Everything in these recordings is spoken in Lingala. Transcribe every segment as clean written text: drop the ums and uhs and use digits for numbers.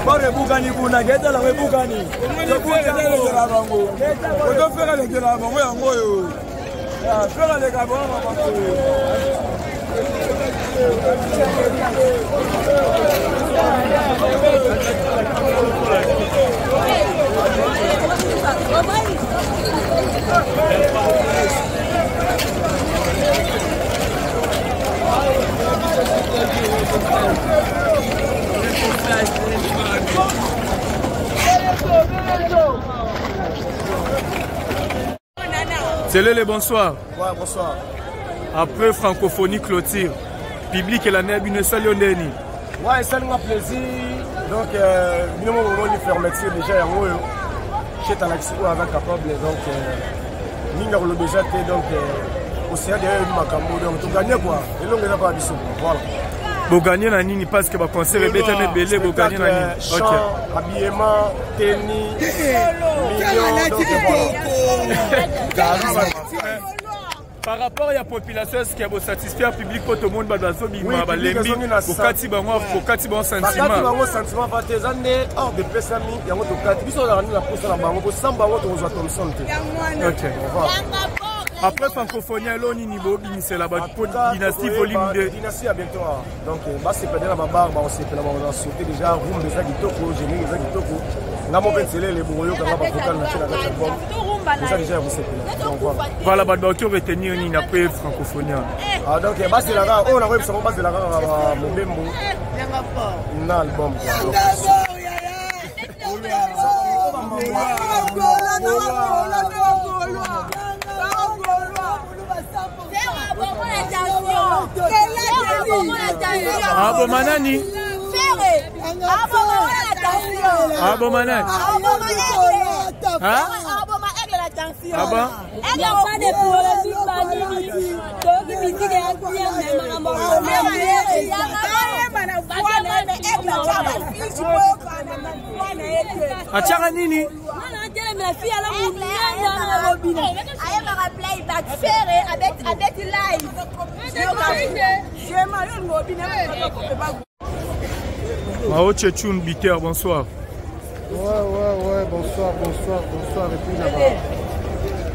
Bore Bougani kuna geta la Bougani. On faire les gars là, moi en yo. Faire les gars C'est le bonsoir. Ouais, bonsoir. Après francophonie clôture, public et la neb une salle yondeni. Ouais, ça nous a plaisir. Donc, nous avons fermeture déjà en haut. Je suis avec capable donc nous avons déjà été donc aussi derrière du Macambo donc tout gagner quoi. Et l'on n'a pas dit voilà. Vous gagnez la nini parce que va concert et bête mais belé vous gagnez la nini. OK. Habillement, tennis, millions donc voilà. Par rapport à la population, est-ce qu'il y a satisfaire public pour tout le monde va sentiment. Hors de pesami, il y a un autre ils sont dans la pousse la banque pour 100 banques aux automations. Après francophonie, alors niveau c'est la dynastie volume 2. Dynastie à bientôt. Donc bah c'est pas de la barbe, on s'est fait la on a sauté déjà room des agitoko, génie des agitoko. Là mon père c'est les bourreaux quand va pas la ça déjà vous savez. Voilà bah qui retenir ni après francophonie. Ah donc bah c'est là on a ça base de la mon bembo. Non album. Abo manani. Abo manani. Aba. Achara nini? Mao Tchétchoun Biker, bonsoir. Ouais, bonsoir. Et puis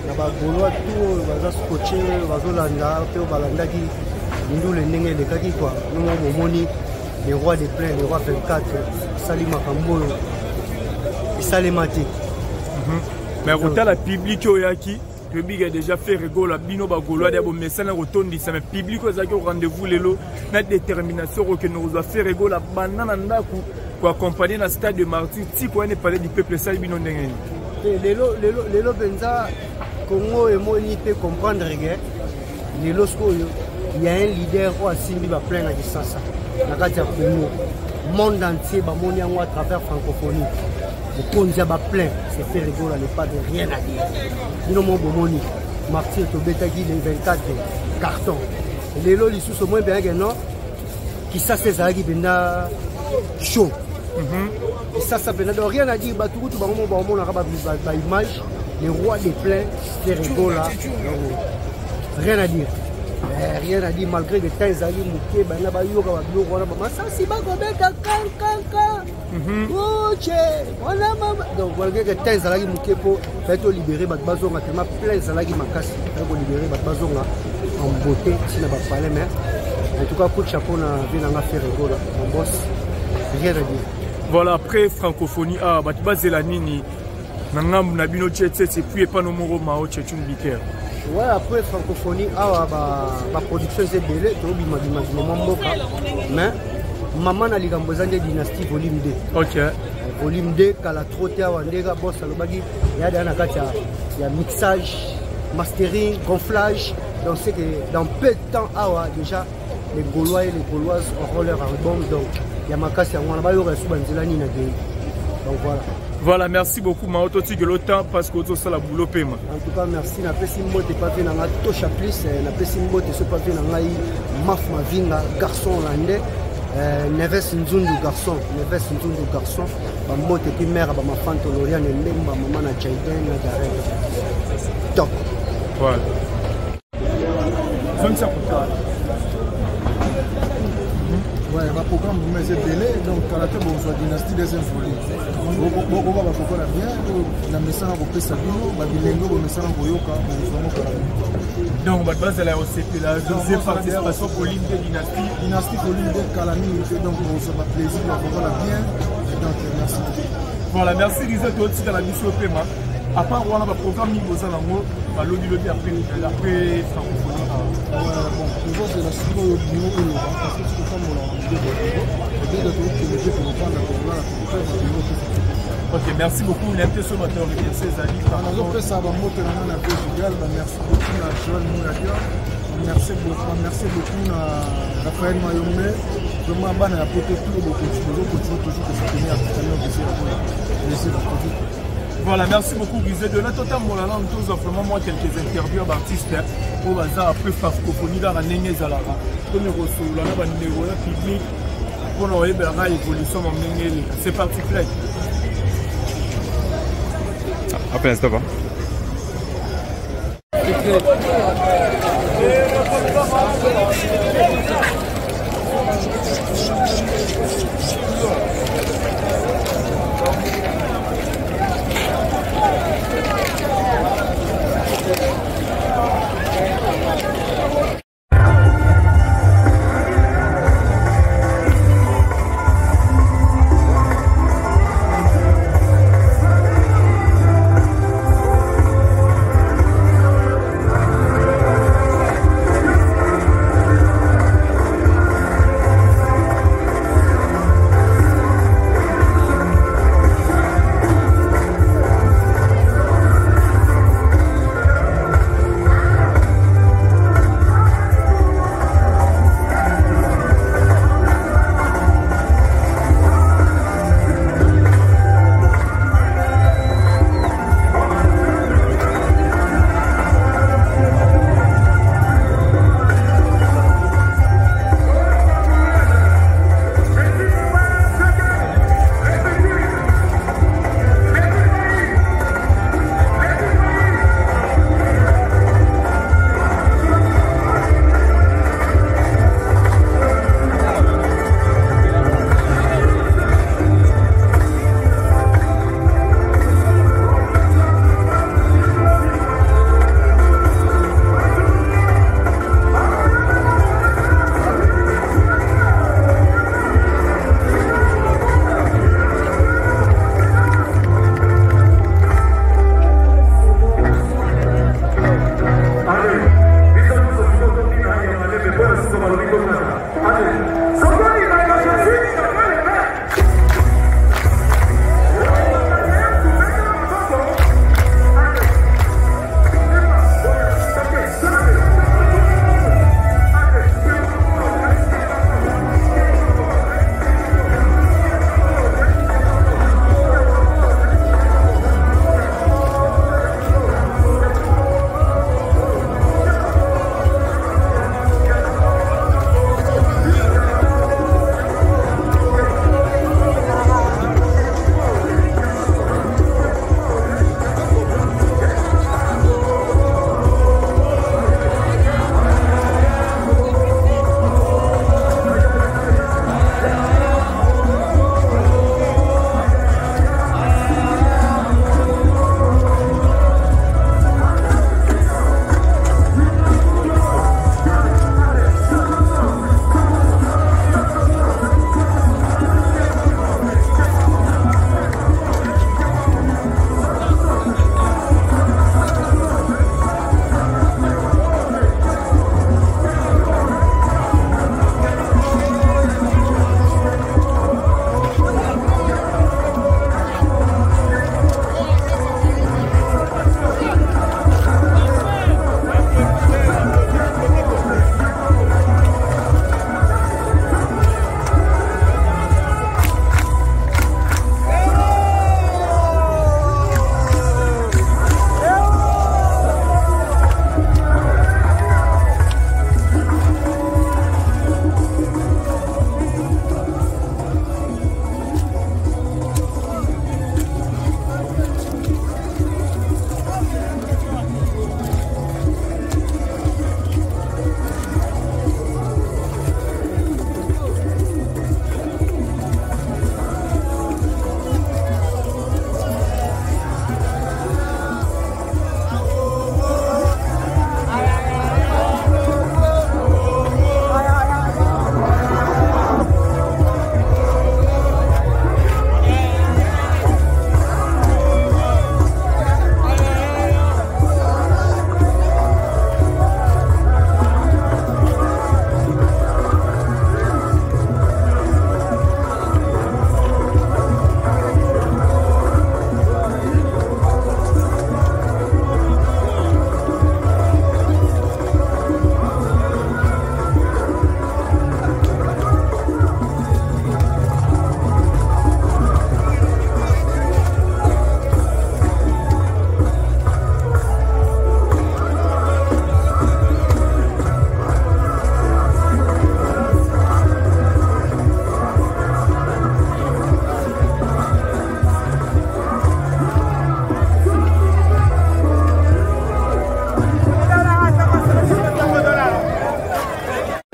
là-bas, Gaulois, tout, on va se coacher, on va se landa, on va landa qui, nous les nègres, les kaki quoi. Nous, on moni, les rois des plains, les rois 24, Salim Makambo, et Salimati. Mais au la public Oyaki, le big a déjà fait rigolo, Bino Bagolo, mais ça n'a retourné, mais public au rendez-vous, les lots, notre détermination que nous a fait rigolo, la banane pour accompagner le stade de martyr, si on est parlé du peuple Salbino Nengen. Les lots Benza, Congo et Moni peut comprendre, les lots, il y a un leader qui a signé plein de distance. Le monde entier, à travers la francophonie. Le Kondia va plein, c'est fait rigolo, n'est pas de rien à dire. Nous mon bomoni, Martyr Tobetagi les 24 cartons. Les lots, ils sont moins bien que non, qui ça c'est ça qui vient chaud. Et ça vient de rien à dire, tout le monde a image, les rois des plains, c'est rigolo, rien à dire. Rien à dire malgré les temps ali muké bana ba yoka ba biloko wana ba ça si ba ko beka kan oche wana mama donc malgré les temps ali muké pour faire libérer ba bazonga tellement plein zalaki makasi pour libérer ba bazonga en beauté si na ba parler mais en tout cas coup de chapeau na vient na faire rigolo mon boss rien à dire. Voilà après francophonie ah ba base la nini na ngam na bino tchetche et puis pas no moro Mao Tchétchoun Biker. Ouais, après francophonie, ma production c'est belé, mais maman a ligambozan de dynastie volume 2. OK. Volume 2, quand la trotté à Wandega, boss Alobagi, il y a mixage, mastering, gonflage. Donc c'est que dans peu de temps, déjà, les Gaulois et les Gauloises auront leur album. Donc il y a ma casse, il y a un baillot qui est donc voilà. Voilà, merci beaucoup Mao Toti que l'autant parce que tout ça la boulot paiement. En tout cas, merci. Na pesi mbote pas fait na Tosha plus, na pesi mbote so pas fait na ngai Maf Mavinga garçon landais, Neves Nzundu garçon, ba mbote puis mère ba ma fanto Loriane Ndemba maman na Jaiden na Gareth. Top. Voilà. zongisa kotala ouais ba programme mais c'est belé donc karaté bon soit dynastie des infolis beaucoup ba kokola bien na mesana ko pesa bino ba bilengo bo mesana ko yoka bo somo kala donc ba base la OCP la deuxième participation pour l'île de dynastie pour l'île de Kalami donc bon ça va plaisir ba kokola bien donc merci voilà merci Rizet aussi dans la mission paiement à part on a un programme niveau ça là ba lobby après francophonie bon toujours c'est la suite du niveau parce que c'est comme on ok, merci beaucoup. L'intention de remercier Zali. Merci beaucoup à Joël Mouradia. Merci beaucoup à Raphaël Mayomé. Vraiment, on a apporté tout le toujours soutenir voilà, merci beaucoup Rizet. De notre temps, on a vraiment moi quelques interviews d'artistes au hasard après francophonie dans la Néné Zalara. Comme nous recevons là, on a numéro public pour nous évoluer la évolution en Néné. C'est parti, Clay. Après un stop.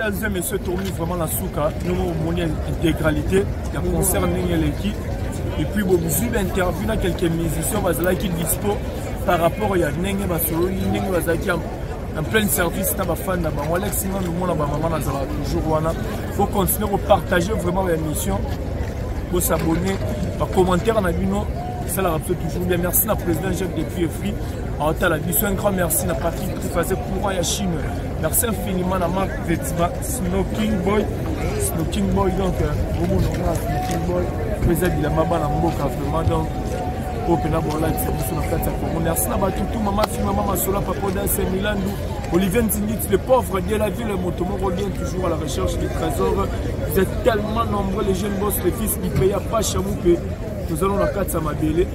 troisième monsieur tourni vraiment la souka nous moni intégralité la concert l'équipe et puis bon vous interview na quelques musiciens bazala qui dispo par rapport à nenge basolo nenge bazaki en plein service na ba fan na ba Alex na nous mona ba maman na zala toujours wana faut continuer à partager vraiment l'émission pour s'abonner à commenter na bino ça la rappelle toujours bien merci à président Jacques depuis Free en ta la mission un grand merci à Patrick qui faisait courant à Chine merci infiniment à Marc Vetima Smoking Boy donc vraiment Smoking Boy président de la Maba na Mboka vraiment donc Opena Bola c'est sur la plateforme merci à Batutu maman fille maman Masola papa dans Milandu Olivier Nzinit le pauvre de la ville Motomo revient toujours à la recherche des trésors vous êtes tellement nombreux les jeunes boss les fils qui payent pas Chamoupé nous allons la carte à Mabélé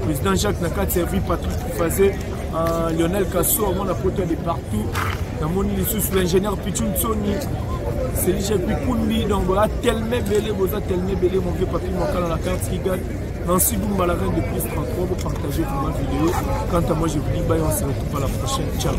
président Jacques na carte servi Patrick Koufaze Lionel Kasso mon apôtre de partout dans mon sous l'ingénieur Pichun Sony c'est lui j'ai pris Kumbi donc voilà tellement belé mon vieux papier mon cas dans la carte qui gagne Nancy Boumba la reine de plus 33 pour partager ma vidéo quant à moi je vous dis bye on se retrouve à la prochaine ciao